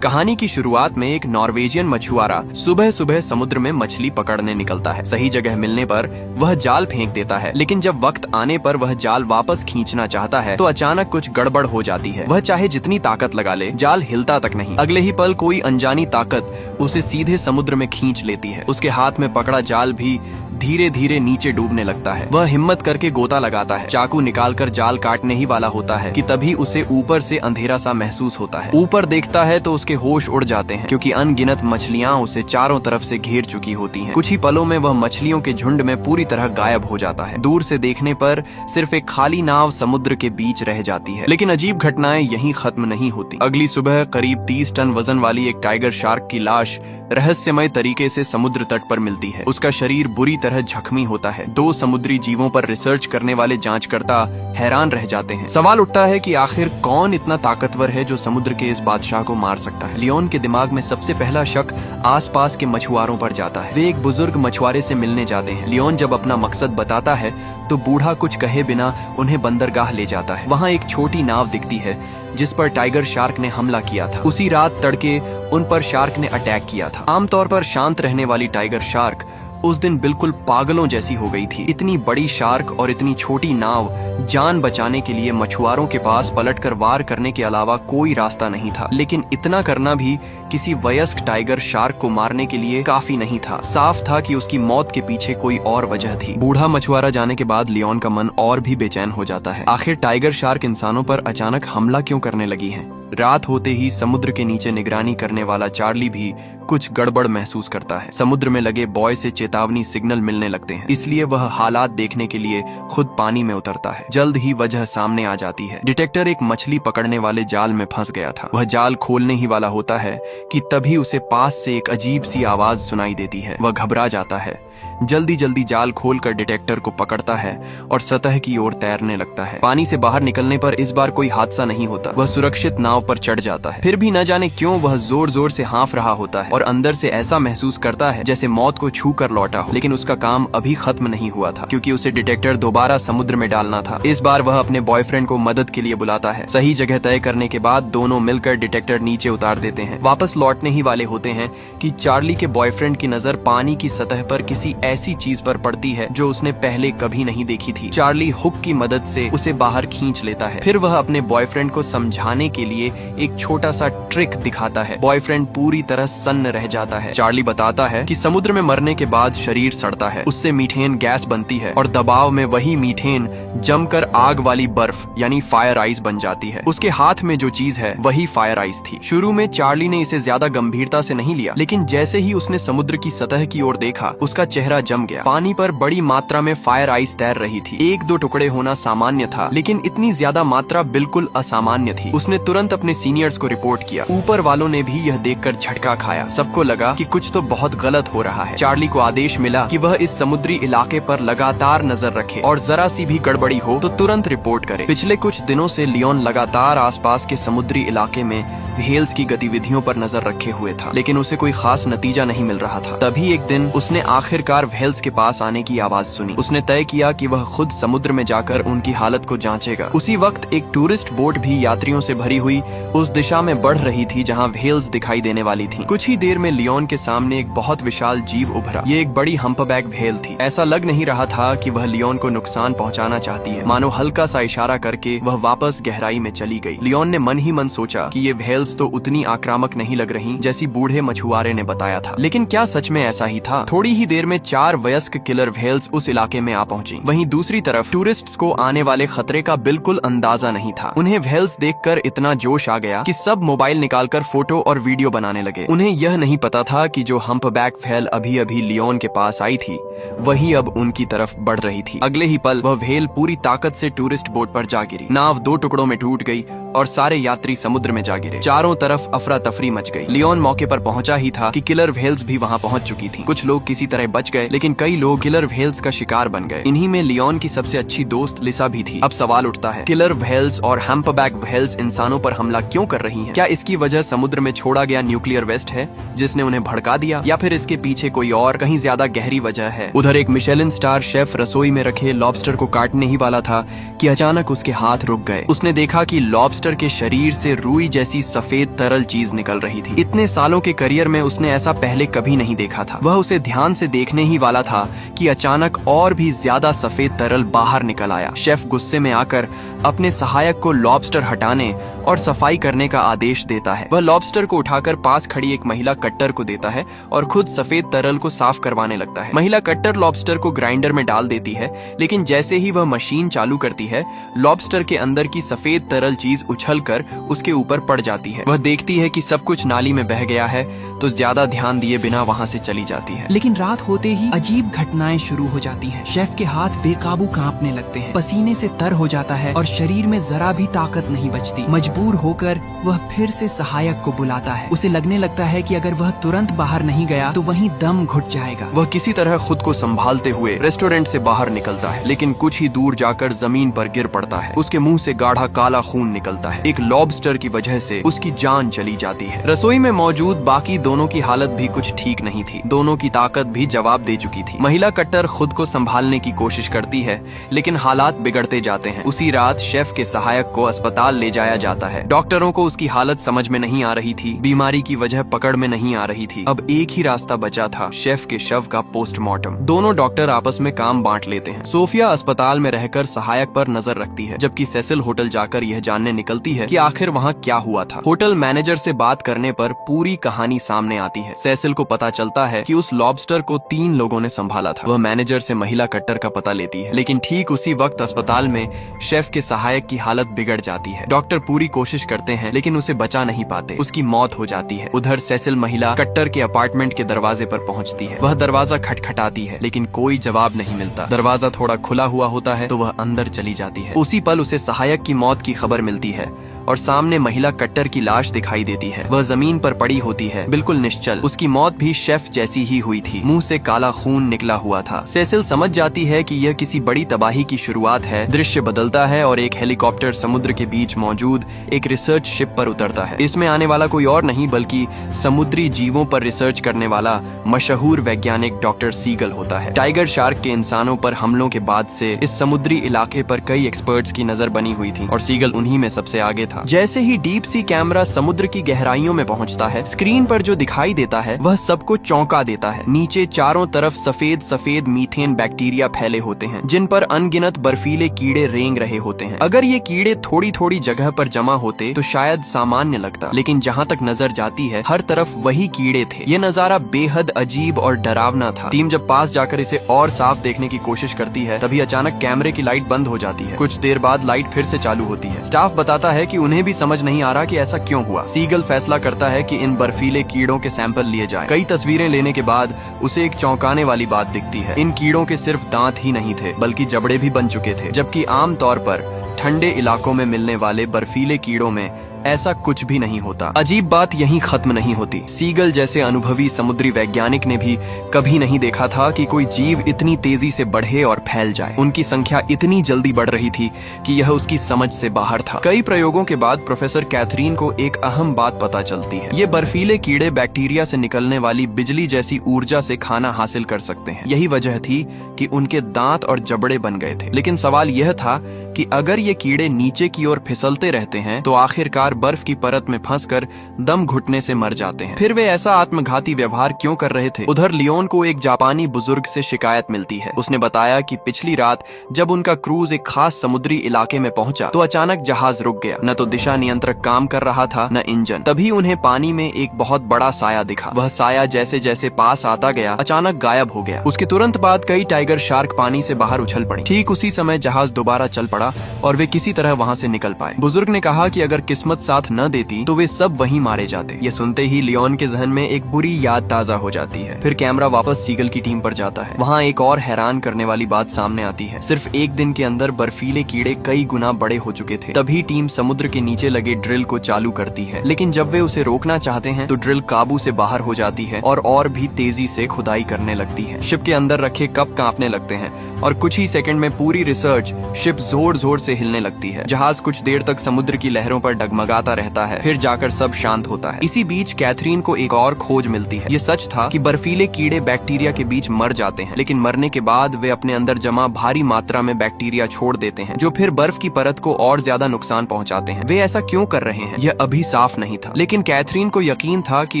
कहानी की शुरुआत में एक नॉर्वेजियन मछुआरा सुबह सुबह समुद्र में मछली पकड़ने निकलता है। सही जगह मिलने पर वह जाल फेंक देता है, लेकिन जब वक्त आने पर वह जाल वापस खींचना चाहता है तो अचानक कुछ गड़बड़ हो जाती है। वह चाहे जितनी ताकत लगा ले, जाल हिलता तक नहीं। अगले ही पल कोई अनजानी ताकत उसे सीधे समुद्र में खींच लेती है। उसके हाथ में पकड़ा जाल भी धीरे धीरे नीचे डूबने लगता है। वह हिम्मत करके गोता लगाता है, चाकू निकालकर जाल काटने ही वाला होता है कि तभी उसे ऊपर से अंधेरा सा महसूस होता है। ऊपर देखता है तो उसके होश उड़ जाते हैं, क्योंकि अनगिनत मछलियां उसे चारों तरफ से घेर चुकी होती हैं। कुछ ही पलों में वह मछलियों के झुंड में पूरी तरह गायब हो जाता है। दूर से देखने पर सिर्फ एक खाली नाव समुद्र के बीच रह जाती है। लेकिन अजीब घटनाएं यहीं खत्म नहीं होती। अगली सुबह करीब 30 टन वजन वाली एक टाइगर शार्क की लाश रहस्यमय तरीके से समुद्र तट पर मिलती है। उसका शरीर बुरी तरह जख्मी होता है। 2 समुद्री जीवों पर रिसर्च करने वाले जांचकर्ता हैरान रह जाते हैं। सवाल उठता है कि आखिर कौन इतना ताकतवर है जो समुद्र के इस बादशाह को मार सकता है। लियोन के दिमाग में सबसे पहला शक आसपास के मछुआरों पर जाता है। वे एक बुजुर्ग मछुआरे से मिलने जाते हैं। लियोन जब अपना मकसद बताता है तो बूढ़ा कुछ कहे बिना उन्हें बंदरगाह ले जाता है। वहाँ एक छोटी नाव दिखती है जिस पर टाइगर शार्क ने हमला किया था। उसी रात तड़के उन पर शार्क ने अटैक किया था। आमतौर पर शांत रहने वाली टाइगर शार्क उस दिन बिल्कुल पागलों जैसी हो गई थी। इतनी बड़ी शार्क और इतनी छोटी नाव, जान बचाने के लिए मछुआरों के पास पलटकर वार करने के अलावा कोई रास्ता नहीं था। लेकिन इतना करना भी किसी वयस्क टाइगर शार्क को मारने के लिए काफी नहीं था। साफ था कि उसकी मौत के पीछे कोई और वजह थी। बूढ़ा मछुआरा जाने के बाद लियोन का मन और भी बेचैन हो जाता है। आखिर टाइगर शार्क इंसानों पर अचानक हमला क्यों करने लगी है? रात होते ही समुद्र के नीचे निगरानी करने वाला चार्ली भी कुछ गड़बड़ महसूस करता है। समुद्र में लगे बॉय से चेतावनी सिग्नल मिलने लगते हैं, इसलिए वह हालात देखने के लिए खुद पानी में उतरता है। जल्द ही वजह सामने आ जाती है। डिटेक्टर एक मछली पकड़ने वाले जाल में फंस गया था। वह जाल खोलने ही वाला होता है कि तभी उसे पास से एक अजीब सी आवाज सुनाई देती है। वह घबरा जाता है, जल्दी जल्दी जाल खोलकर डिटेक्टर को पकड़ता है और सतह की ओर तैरने लगता है। पानी से बाहर निकलने पर इस बार कोई हादसा नहीं होता। वह सुरक्षित नाव पर चढ़ जाता है। फिर भी न जाने क्यों वह जोर जोर से हाँफ रहा होता है और अंदर से ऐसा महसूस करता है जैसे मौत को छू कर लौटा हो। लेकिन उसका काम अभी खत्म नहीं हुआ था, क्योंकि उसे डिटेक्टर दोबारा समुद्र में डालना था। इस बार वह अपने बॉयफ्रेंड को मदद के लिए बुलाता है। सही जगह तय करने के बाद दोनों मिलकर डिटेक्टर नीचे उतार देते हैं। वापस लौटने ही वाले होते हैं कि चार्ली के बॉयफ्रेंड की नजर पानी की सतह पर किसी ऐसी चीज पर पड़ती है जो उसने पहले कभी नहीं देखी थी। चार्ली हुक की मदद से उसे बाहर खींच लेता है। फिर वह अपने बॉयफ्रेंड को समझाने के लिए एक छोटा सा ट्रिक दिखाता है। बॉयफ्रेंड पूरी तरह सन्न रह जाता है। चार्ली बताता है कि समुद्र में मरने के बाद शरीर सड़ता है, उससे मीथेन गैस बनती है और दबाव में वही मीथेन जमकर आग वाली बर्फ यानी फायर आइस बन जाती है। उसके हाथ में जो चीज है वही फायर आइस थी। शुरू में चार्ली ने इसे ज्यादा गंभीरता से नहीं लिया, लेकिन जैसे ही उसने समुद्र की सतह की ओर देखा, उसका चेहरा जम गया। पानी पर बड़ी मात्रा में फायर आइस तैर रही थी। 1-2 टुकड़े होना सामान्य था, लेकिन इतनी ज्यादा मात्रा बिल्कुल असामान्य थी। उसने तुरंत अपने सीनियर्स को रिपोर्ट किया। ऊपर वालों ने भी यह देखकर झटका खाया। सबको लगा कि कुछ तो बहुत गलत हो रहा है। चार्ली को आदेश मिला कि वह इस समुद्री इलाके पर लगातार नजर रखे और जरा सी भी गड़बड़ी हो तो तुरंत रिपोर्ट करे। पिछले कुछ दिनों से लियोन लगातार आसपास के समुद्री इलाके में व्हेल्स की गतिविधियों पर नजर रखे हुए था, लेकिन उसे कोई खास नतीजा नहीं मिल रहा था। तभी एक दिन उसने आखिरकार व्हेल्स के पास आने की आवाज सुनी। उसने तय किया कि वह खुद समुद्र में जाकर उनकी हालत को जांचेगा। उसी वक्त एक टूरिस्ट बोट भी यात्रियों से भरी हुई उस दिशा में बढ़ रही थी जहां व्हेल्स दिखाई देने वाली थी। कुछ ही देर में लियोन के सामने एक बहुत विशाल जीव उभरा। ये एक बड़ी हम्पबैक व्हेल थी। ऐसा लग नहीं रहा था कि वह लियोन को नुकसान पहुंचाना चाहती है। मानो हल्का सा इशारा करके वह वापस गहराई में चली गई। लियोन ने मन ही मन सोचा कि ये व्हेल्स तो उतनी आक्रामक नहीं लग रही जैसी बूढ़े मछुआरे ने बताया था। लेकिन क्या सच में ऐसा ही था? थोड़ी ही देर में 4 वयस्क किलर व्हेल्स उस इलाके में आ पहुंची। वहीं दूसरी तरफ टूरिस्ट्स को आने वाले खतरे का बिल्कुल अंदाजा नहीं था। उन्हें व्हेल्स देखकर इतना जोश आ गया कि सब मोबाइल निकालकर फोटो और वीडियो बनाने लगे। उन्हें यह नहीं पता था कि जो हम्पबैक व्हेल अभी अभी लियोन के पास आई थी वही अब उनकी तरफ बढ़ रही थी। अगले ही पल वह व्हेल पूरी ताकत से टूरिस्ट बोट पर जा गिरी। नाव 2 टुकड़ों में टूट गई और सारे यात्री समुद्र में जा गिरे। चारों तरफ अफरा तफरी मच गई। लियोन मौके पर पहुंचा ही था कि किलर व्हेल्स भी वहां पहुंच चुकी थी। कुछ लोग किसी तरह बच गए, लेकिन कई लोग किलर व्हेल्स का शिकार बन गए। इन्हीं में लियोन की सबसे अच्छी दोस्त लिसा भी थी। अब सवाल उठता है, किलर व्हेल्स और हम्पबैक व्हेल्स इंसानों पर हमला क्यों कर रही हैं? क्या इसकी वजह समुद्र में छोड़ा गया न्यूक्लियर वेस्ट है जिसने उन्हें भड़का दिया, या फिर इसके पीछे कोई और कहीं ज्यादा गहरी वजह है? उधर एक मिशेलिन स्टार शेफ रसोई में रखे लॉबस्टर को काटने ही वाला था कि अचानक उसके हाथ रुक गए। उसने देखा कि लॉबस्टर के शरीर से रुई जैसी सफेद तरल चीज निकल रही थी। इतने सालों के करियर में उसने ऐसा पहले कभी नहीं देखा था। वह उसे ध्यान से देखने ही वाला था कि अचानक और भी ज्यादा सफेद तरल बाहर निकल आया। शेफ गुस्से में आकर अपने सहायक को लॉबस्टर हटाने और सफाई करने का आदेश देता है। वह लॉबस्टर को उठाकर पास खड़ी एक महिला कट्टर को देता है और खुद सफेद तरल को साफ करवाने लगता है। महिला कट्टर लॉबस्टर को ग्राइंडर में डाल देती है, लेकिन जैसे ही वह मशीन चालू करती है, लॉबस्टर के अंदर की सफेद तरल चीज उछलकर उसके ऊपर पड़ जाती है। वह देखती है कि सब कुछ नाली में बह गया है, तो ज्यादा ध्यान दिए बिना वहाँ से चली जाती है। लेकिन रात होते ही अजीब घटनाएं शुरू हो जाती हैं। शेफ के हाथ बेकाबू कांपने लगते हैं, पसीने से तर हो जाता है और शरीर में जरा भी ताकत नहीं बचती। मजबूर होकर वह फिर से सहायक को बुलाता है। उसे लगने लगता है कि अगर वह तुरंत बाहर नहीं गया तो वहीं दम घुट जाएगा। वह किसी तरह खुद को संभालते हुए रेस्टोरेंट से बाहर निकलता है, लेकिन कुछ ही दूर जाकर जमीन पर गिर पड़ता है। उसके मुंह से गाढ़ा काला खून निकलता है। एक लॉबस्टर की वजह से उसकी जान चली जाती है। रसोई में मौजूद बाकी दोनों की हालत भी कुछ ठीक नहीं थी। दोनों की ताकत भी जवाब दे चुकी थी। महिला कट्टर खुद को संभालने की कोशिश करती है, लेकिन हालात बिगड़ते जाते हैं। उसी रात शेफ के सहायक को अस्पताल ले जाया जाता है। डॉक्टरों को उसकी हालत समझ में नहीं आ रही थी, बीमारी की वजह पकड़ में नहीं आ रही थी। अब एक ही रास्ता बचा था, शेफ के शव का पोस्टमार्टम। दोनों डॉक्टर आपस में काम बांट लेते हैं। सोफिया अस्पताल में रहकर सहायक पर नजर रखती है, जबकि सेसिल होटल जाकर यह जानने निकलती है कि आखिर वहाँ क्या हुआ था। होटल मैनेजर से बात करने पर पूरी कहानी सामने आती है। सेसिल को पता चलता है कि उस लॉबस्टर को 3 लोगों ने संभाला था। वह मैनेजर से महिला कट्टर का पता लेती है, लेकिन ठीक उसी वक्त अस्पताल में शेफ के सहायक की हालत बिगड़ जाती है। डॉक्टर पूरी कोशिश करते हैं, लेकिन उसे बचा नहीं पाते। उसकी मौत हो जाती है। उधर सेसिल महिला कट्टर के अपार्टमेंट के दरवाजे पर पहुंचती है। वह दरवाजा खटखटाती है, लेकिन कोई जवाब नहीं मिलता। दरवाजा थोड़ा खुला हुआ होता है तो वह अंदर चली जाती है। उसी पल उसे सहायक की मौत की खबर मिलती है और सामने महिला कट्टर की लाश दिखाई देती है। वह जमीन पर पड़ी होती है, बिल्कुल निश्चल। उसकी मौत भी शेफ जैसी ही हुई थी। मुंह से काला खून निकला हुआ था। सेसिल समझ जाती है कि यह किसी बड़ी तबाही की शुरुआत है। दृश्य बदलता है और एक हेलीकॉप्टर समुद्र के बीच मौजूद एक रिसर्च शिप पर उतरता है। इसमें आने वाला कोई और नहीं बल्कि समुद्री जीवों पर रिसर्च करने वाला मशहूर वैज्ञानिक डॉक्टर सीगल होता है। टाइगर शार्क के इंसानों पर हमलों के बाद से इस समुद्री इलाके पर कई एक्सपर्ट्स की नजर बनी हुई थी और सीगल उन्हीं में सबसे आगे था। जैसे ही डीप सी कैमरा समुद्र की गहराइयों में पहुंचता है, स्क्रीन पर जो दिखाई देता है वह सबको चौंका देता है। नीचे चारों तरफ सफेद सफेद मीथेन बैक्टीरिया फैले होते हैं, जिन पर अनगिनत बर्फीले कीड़े रेंग रहे होते हैं। अगर ये कीड़े थोड़ी थोड़ी जगह पर जमा होते तो शायद सामान्य लगता, लेकिन जहाँ तक नजर जाती है हर तरफ वही कीड़े थे। ये नजारा बेहद अजीब और डरावना था। टीम जब पास जाकर इसे और साफ देखने की कोशिश करती है, तभी अचानक कैमरे की लाइट बंद हो जाती है। कुछ देर बाद लाइट फिर से चालू होती है। स्टाफ बताता है कि उन्हें भी समझ नहीं आ रहा कि ऐसा क्यों हुआ। सीगल फैसला करता है कि इन बर्फीले कीड़ों के सैंपल लिए जाएं। कई तस्वीरें लेने के बाद उसे एक चौंकाने वाली बात दिखती है। इन कीड़ों के सिर्फ दांत ही नहीं थे, बल्कि जबड़े भी बन चुके थे, जबकि आम तौर पर ठंडे इलाकों में मिलने वाले बर्फीले कीड़ों में ऐसा कुछ भी नहीं होता। अजीब बात यहीं खत्म नहीं होती। सीगल जैसे अनुभवी समुद्री वैज्ञानिक ने भी कभी नहीं देखा था कि कोई जीव इतनी तेजी से बढ़े और फैल जाए। उनकी संख्या इतनी जल्दी बढ़ रही थी कि यह उसकी समझ से बाहर था। कई प्रयोगों के बाद प्रोफेसर कैथरीन को एक अहम बात पता चलती है। ये बर्फीले कीड़े बैक्टीरिया से निकलने वाली बिजली जैसी ऊर्जा से खाना हासिल कर सकते हैं। यही वजह थी कि उनके दांत और जबड़े बन गए थे। लेकिन सवाल यह था कि अगर ये कीड़े नीचे की ओर फिसलते रहते हैं तो आखिरकार बर्फ की परत में फंसकर दम घुटने से मर जाते हैं। फिर वे ऐसा आत्मघाती व्यवहार क्यों कर रहे थे? उधर लियोन को एक जापानी बुजुर्ग से शिकायत मिलती है। उसने बताया कि पिछली रात जब उनका क्रूज एक खास समुद्री इलाके में पहुंचा तो अचानक जहाज रुक गया। न तो दिशा नियंत्रक काम कर रहा था, न इंजन। तभी उन्हें पानी में एक बहुत बड़ा साया दिखा। वह साया जैसे जैसे पास आता गया अचानक गायब हो गया। उसके तुरंत बाद कई टाइगर शार्क पानी से बाहर उछल पड़ी। ठीक उसी समय जहाज दोबारा चल पड़ा और वे किसी तरह वहाँ से निकल पाए। बुजुर्ग ने कहा कि अगर किस्मत साथ न देती तो वे सब वहीं मारे जाते। ये सुनते ही लियोन के जहन में एक बुरी याद ताजा हो जाती है। फिर कैमरा वापस सीगल की टीम पर जाता है। वहाँ एक और हैरान करने वाली बात सामने आती है। सिर्फ एक दिन के अंदर बर्फीले कीड़े कई गुना बड़े हो चुके थे। तभी टीम समुद्र के नीचे लगे ड्रिल को चालू करती है, लेकिन जब वे उसे रोकना चाहते हैं तो ड्रिल काबू से बाहर हो जाती है और भी तेजी से खुदाई करने लगती है। शिप के अंदर रखे कप कांपने लगते हैं और कुछ ही सेकंड में पूरी रिसर्च शिप जोर जोर जोर से हिलने लगती है। जहाज कुछ देर तक समुद्र की लहरों पर डगमगाता रहता है, फिर जाकर सब शांत होता है। इसी बीच कैथरीन को एक और खोज मिलती है। ये सच था कि बर्फीले कीड़े बैक्टीरिया के बीच मर जाते हैं, लेकिन मरने के बाद वे अपने अंदर जमा भारी मात्रा में बैक्टीरिया छोड़ देते हैं, जो फिर बर्फ की परत को और ज्यादा नुकसान पहुंचाते हैं। वे ऐसा क्यों कर रहे हैं, यह अभी साफ नहीं था, लेकिन कैथरीन को यकीन था कि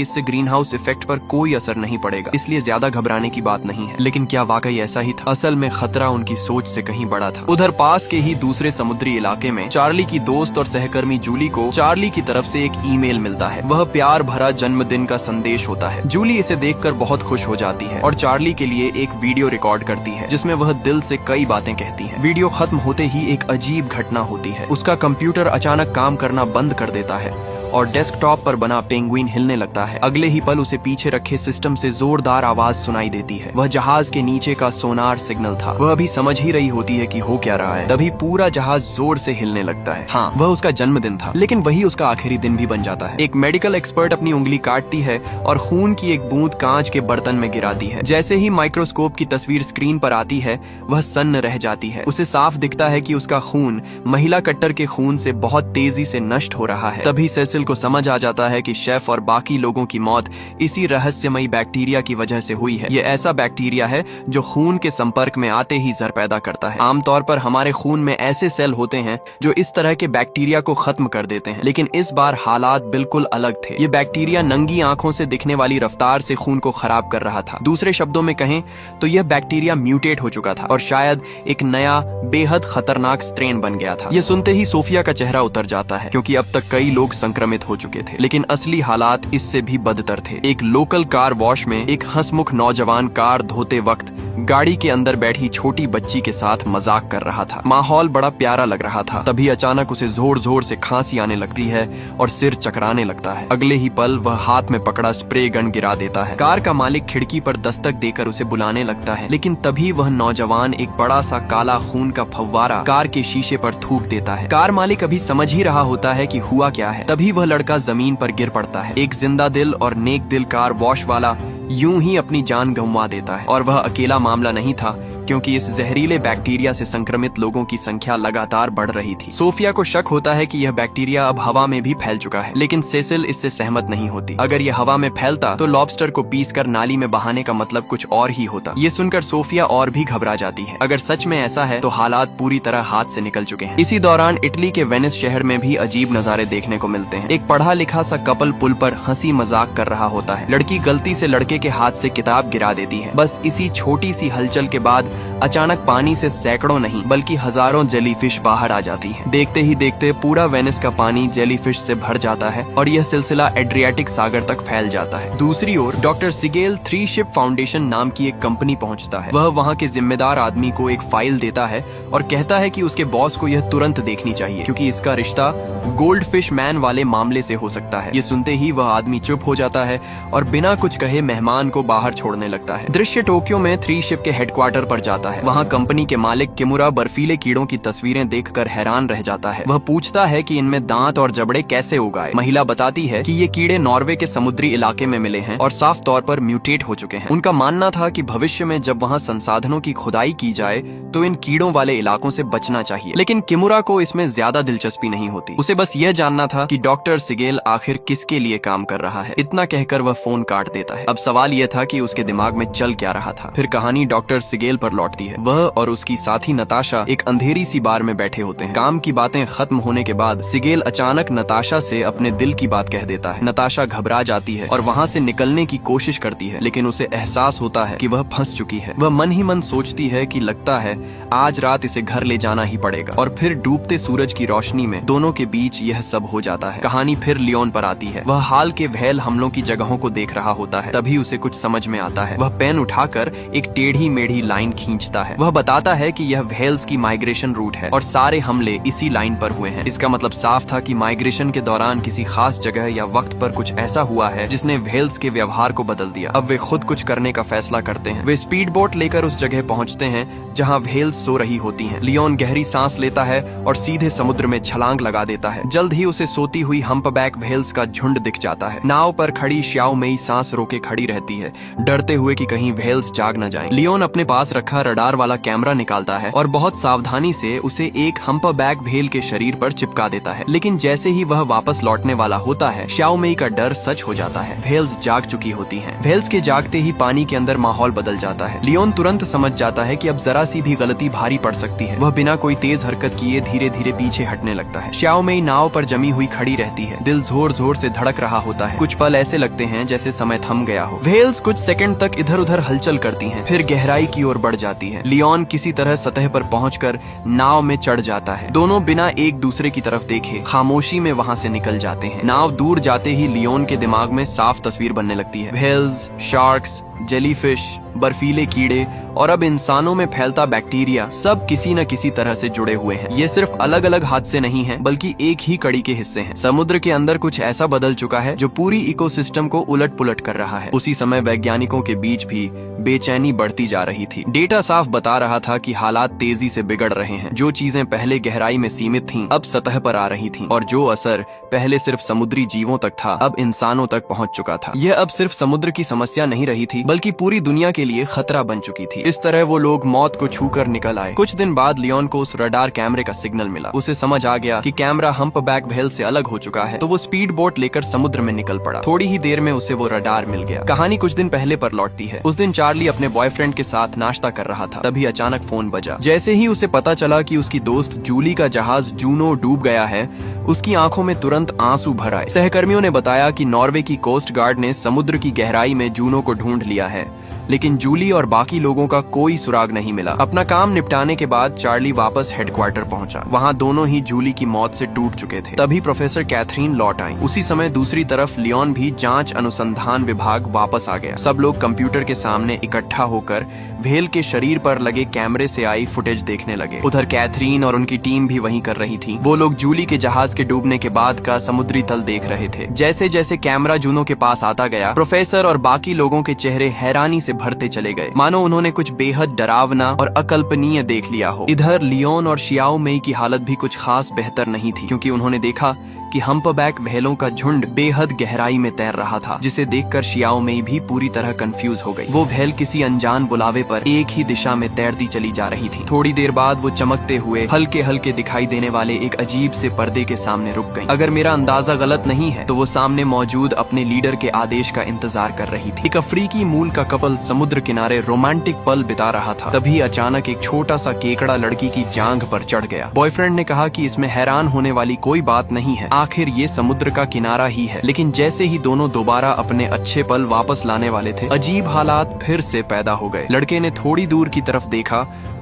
इससे ग्रीन हाउस इफेक्ट पर कोई असर नहीं पड़ेगा, इसलिए ज्यादा घबराने की बात नहीं है। लेकिन क्या वाकई ऐसा ही था? असल में खतरा उनकी सोच से कहीं बड़ा था। उधर पास के ही दूसरे समुद्री इलाके में चार्ली की दोस्त और सहकर्मी जूली को चार्ली की तरफ से एक ईमेल मिलता है। वह प्यार भरा जन्मदिन का संदेश होता है। जूली इसे देखकर बहुत खुश हो जाती है और चार्ली के लिए एक वीडियो रिकॉर्ड करती है, जिसमें वह दिल से कई बातें कहती है। वीडियो खत्म होते ही एक अजीब घटना होती है। उसका कंप्यूटर अचानक काम करना बंद कर देता है और डेस्कटॉप पर बना पेंगुइन हिलने लगता है। अगले ही पल उसे पीछे रखे सिस्टम से जोरदार आवाज सुनाई देती है। वह जहाज के नीचे का सोनार सिग्नल था। वह अभी समझ ही रही होती है कि हो क्या रहा है। तभी पूरा जहाज जोर से हिलने लगता है। हाँ, वह उसका जन्मदिन था, लेकिन वही उसका आखिरी दिन भी बन जाता है। एक मेडिकल एक्सपर्ट अपनी उंगली काटती है और खून की एक बूंद कांच के बर्तन में गिराती है। जैसे ही माइक्रोस्कोप की तस्वीर स्क्रीन पर आती है, वह सन्न रह जाती है। उसे साफ दिखता है कि उसका खून महिला कट्टर के खून से बहुत तेजी से नष्ट हो रहा है। तभी सेसिल को समझ आ जाता है कि शेफ और बाकी लोगों की मौत इसी रहस्यमयी बैक्टीरिया की वजह से हुई है। ये ऐसा बैक्टीरिया है जो खून के संपर्क में आते ही जहर पैदा करता है। आमतौर पर हमारे खून में ऐसे सेल होते हैं जो इस तरह के बैक्टीरिया को खत्म कर देते हैं, लेकिन इस बार हालात बिल्कुल अलग थे। ये बैक्टीरिया नंगी आंखों से दिखने वाली रफ्तार से खून को खराब कर रहा था। दूसरे शब्दों में कहें तो यह बैक्टीरिया म्यूटेट हो चुका था और शायद एक नया बेहद खतरनाक स्ट्रेन बन गया था। यह सुनते ही सोफिया का चेहरा उतर जाता है, क्योंकि अब तक कई लोग संक्रमित हो चुके थे, लेकिन असली हालात इससे भी बदतर थे। एक लोकल कार वॉश में एक हंसमुख नौजवान कार धोते वक्त गाड़ी के अंदर बैठी छोटी बच्ची के साथ मजाक कर रहा था। माहौल बड़ा प्यारा लग रहा था। तभी अचानक उसे जोर जोर से खांसी आने लगती है और सिर चकराने लगता है। अगले ही पल वह हाथ में पकड़ा स्प्रे गन गिरा देता है। कार का मालिक खिड़की पर दस्तक देकर उसे बुलाने लगता है, लेकिन तभी वह नौजवान एक बड़ा सा काला खून का फव्वारा कार के शीशे पर थूक देता है। कार मालिक अभी समझ ही रहा होता है कि हुआ क्या है। तभी वह लड़का जमीन पर गिर पड़ता है। एक जिंदा दिल और नेक दिल कार वॉश वाला यूं ही अपनी जान गंवा देता है। और वह अकेला मामला नहीं था, क्योंकि इस जहरीले बैक्टीरिया से संक्रमित लोगों की संख्या लगातार बढ़ रही थी। सोफिया को शक होता है कि यह बैक्टीरिया अब हवा में भी फैल चुका है, लेकिन सेसिल इससे सहमत नहीं होती। अगर यह हवा में फैलता तो लॉबस्टर को पीसकर नाली में बहाने का मतलब कुछ और ही होता। ये सुनकर सोफिया और भी घबरा जाती है। अगर सच में ऐसा है तो हालात पूरी तरह हाथ से निकल चुके हैं। इसी दौरान इटली के वेनिस शहर में भी अजीब नजारे देखने को मिलते हैं। एक पढ़ा लिखा सा कपल पुल पर हंसी मजाक कर रहा होता है। लड़की गलती से लड़के के हाथ से किताब गिरा देती है। बस इसी छोटी सी हलचल के बाद अचानक पानी से सैकड़ों नहीं बल्कि हजारों जेलीफिश बाहर आ जाती हैं। देखते ही देखते पूरा वेनिस का पानी जेलीफिश से भर जाता है और यह सिलसिला एड्रियाटिक सागर तक फैल जाता है। दूसरी ओर डॉक्टर सिगेल 3 शिप फाउंडेशन नाम की एक कंपनी पहुंचता है। वह वहां के जिम्मेदार आदमी को एक फाइल देता है और कहता है कि उसके बॉस को यह तुरंत देखनी चाहिए, क्योंकि इसका रिश्ता गोल्ड फिश मैन वाले मामले से हो सकता है। ये सुनते ही वह आदमी चुप हो जाता है और बिना कुछ कहे मेहमान को बाहर छोड़ने लगता है। दृश्य टोक्यो में 3 शिप के हेडक्वार्टर पर जाता है। वहाँ कंपनी के मालिक किमुरा बर्फीले कीड़ों की तस्वीरें देखकर हैरान रह जाता है। वह पूछता है कि इनमें दांत और जबड़े कैसे उगाए। महिला बताती है कि ये कीड़े नॉर्वे के समुद्री इलाके में मिले हैं और साफ तौर पर म्यूटेट हो चुके हैं। उनका मानना था कि भविष्य में जब वहाँ संसाधनों की खुदाई की जाए तो इन कीड़ों वाले इलाकों से बचना चाहिए, लेकिन किमुरा को इसमें ज्यादा दिलचस्पी नहीं होती। उसे बस यह जानना था कि डॉक्टर सिगेल आखिर किसके लिए काम कर रहा है। इतना कहकर वह फोन काट देता है। अब सवाल यह था कि उसके दिमाग में चल क्या रहा था। फिर कहानी डॉक्टर सिगेल पर लौटती है। वह और उसकी साथी नताशा एक अंधेरी सी बार में बैठे होते हैं। काम की बातें खत्म होने के बाद सिगेल अचानक नताशा से अपने दिल की बात कह देता है। नताशा घबरा जाती है और वहाँ से निकलने की कोशिश करती है, लेकिन उसे एहसास होता है कि वह फंस चुकी है। वह मन ही मन सोचती है कि लगता है आज रात इसे घर ले जाना ही पड़ेगा। और फिर डूबते सूरज की रोशनी में दोनों के बीच यह सब हो जाता है। कहानी फिर लियोन पर आती है। वह हाल के व्हेल हमलों की जगहों को देख रहा होता है। तभी उसे कुछ समझ में आता है। वह पेन उठाकर एक टेढ़ी मेढ़ी लाइन खींचता है। वह बताता है कि यह व्हेल्स की माइग्रेशन रूट है और सारे हमले इसी लाइन पर हुए हैं। इसका मतलब साफ था कि माइग्रेशन के दौरान किसी खास जगह या वक्त पर कुछ ऐसा हुआ है जिसने व्हेल्स के व्यवहार को बदल दिया। अब वे खुद कुछ करने का फैसला करते हैं। वे स्पीड बोट लेकर उस जगह पहुंचते हैं जहां व्हेल्स सो रही होती हैं। लियोन गहरी सांस लेता है और सीधे समुद्र में छलांग लगा देता है। जल्द ही उसे सोती हुई हम्पबैक व्हेल्स का झुंड दिख जाता है। नाव पर खड़ी श्याओ मेई सांस रोके खड़ी रहती है, डरते हुए कि कहीं व्हेल्स जाग न जाएं। लियोन अपने पास रखा रखा रडार वाला कैमरा निकालता है और बहुत सावधानी से उसे एक हम्पबैक व्हेल के शरीर पर चिपका देता है। लेकिन जैसे ही वह वापस लौटने वाला होता है, श्याओ मेई का डर सच हो जाता है। व्हेल्स जाग चुकी होती हैं। व्हेल्स के जागते ही पानी के अंदर माहौल बदल जाता है। लियोन तुरंत समझ जाता है कि अब जरा सी भी गलती भारी पड़ सकती है। वह बिना कोई तेज हरकत किए धीरे धीरे पीछे हटने लगता है। श्याओ मेई नाव पर जमी हुई खड़ी रहती है। दिल जोर जोर से धड़क रहा होता है। कुछ पल ऐसे लगते हैं जैसे समय थम गया हो। व्हेल्स कुछ सेकंड तक इधर उधर हलचल करती हैं, फिर गहराई की ओर बढ़ जाती है। लियोन किसी तरह सतह पर पहुंचकर नाव में चढ़ जाता है। दोनों बिना एक दूसरे की तरफ देखे खामोशी में वहां से निकल जाते हैं। नाव दूर जाते ही लियोन के दिमाग में साफ तस्वीर बनने लगती है। व्हेल्स, शार्क्स, जेलीफिश, बर्फीले कीड़े और अब इंसानों में फैलता बैक्टीरिया सब किसी न किसी तरह से जुड़े हुए हैं। ये सिर्फ अलग अलग हादसे नहीं हैं, बल्कि एक ही कड़ी के हिस्से हैं। समुद्र के अंदर कुछ ऐसा बदल चुका है जो पूरी इकोसिस्टम को उलट पुलट कर रहा है। उसी समय वैज्ञानिकों के बीच भी बेचैनी बढ़ती जा रही थी। डेटा साफ बता रहा था कि हालात तेजी से बिगड़ रहे हैं। जो चीजें पहले गहराई में सीमित थीं, अब सतह पर आ रही थीं, और जो असर पहले सिर्फ समुद्री जीवों तक था, अब इंसानों तक पहुंच चुका था। यह अब सिर्फ समुद्र की समस्या नहीं रही थी, बल्कि पूरी दुनिया के लिए खतरा बन चुकी थी। इस तरह वो लोग मौत को छूकर निकल आए। कुछ दिन बाद लियोन को उस रडार कैमरे का सिग्नल मिला। उसे समझ आ गया कि कैमरा हम्पबैक व्हेल से अलग हो चुका है, तो वो स्पीड बोट लेकर समुद्र में निकल पड़ा। थोड़ी ही देर में उसे वो रडार मिल गया। कहानी कुछ दिन पहले पर लौटती है। उस दिन चार्ली अपने बॉयफ्रेंड के साथ नाश्ता कर रहा था। तभी अचानक फोन बजा। जैसे ही उसे पता चला कि उसकी दोस्त जूली का जहाज जूनो डूब गया है, उसकी आंखों में तुरंत आंसू भर आए। सहकर्मियों ने बताया कि नॉर्वे की कोस्ट गार्ड ने समुद्र की गहराई में जूनो को ढूंढ लिया है, लेकिन जूली और बाकी लोगों का कोई सुराग नहीं मिला। अपना काम निपटाने के बाद चार्ली वापस हेडक्वार्टर पहुंचा। वहां दोनों ही जूली की मौत से टूट चुके थे। तभी प्रोफेसर कैथरीन लौट आई। उसी समय दूसरी तरफ लियोन भी जांच अनुसंधान विभाग वापस आ गया। सब लोग कंप्यूटर के सामने इकट्ठा होकर व्हेल के शरीर पर लगे कैमरे से आई फुटेज देखने लगे। उधर कैथरीन और उनकी टीम भी वहीं कर रही थी। वो लोग जूली के जहाज के डूबने के बाद का समुद्री तल देख रहे थे। जैसे जैसे कैमरा जूनो के पास आता गया, प्रोफेसर और बाकी लोगों के चेहरे हैरानी से भरते चले गए, मानो उन्होंने कुछ बेहद डरावना और अकल्पनीय देख लिया हो। इधर लियोन और श्याओ मेई की हालत भी कुछ खास बेहतर नहीं थी, क्योंकि उन्होंने देखा कि हम्पबैक व्हेलों का झुंड बेहद गहराई में तैर रहा था, जिसे देखकर श्याओ मेई भी पूरी तरह कंफ्यूज हो गई। वो व्हेल किसी अनजान बुलावे पर एक ही दिशा में तैरती चली जा रही थी। थोड़ी देर बाद वो चमकते हुए हल्के हल्के दिखाई देने वाले एक अजीब से पर्दे के सामने रुक गई। अगर मेरा अंदाजा गलत नहीं है, तो वो सामने मौजूद अपने लीडर के आदेश का इंतजार कर रही थी। एक अफ्रीकी मूल का कपल समुद्र किनारे रोमांटिक पल बिता रहा था। तभी अचानक एक छोटा सा केकड़ा लड़की की जांघ पर चढ़ गया। बॉयफ्रेंड ने कहा कि इसमें हैरान होने वाली कोई बात नहीं है, आखिर ये समुद्र का किनारा ही है। लेकिन जैसे ही दोनों दोबारा अपने अच्छे पल वापस लाने वाले थे, अजीब हालात फिर से पैदा हो गए। लड़के ने थोड़ी दूर की तरफ देखा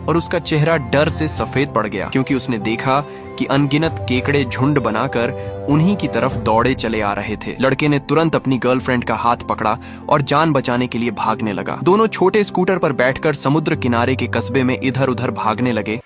और उसका चेहरा डर से सफेद पड़ गया, क्योंकि उसने देखा कि अनगिनत केकड़े झुंड बनाकर उन्हीं की तरफ दौड़े चले आ रहे थे। लड़के ने तुरंत अपनी गर्लफ्रेंड का हाथ पकड़ा और जान बचाने के लिए भागने लगा। दोनों छोटे स्कूटर पर बैठकर समुद्र किनारे के कस्बे में इधर उधर भागने लगे।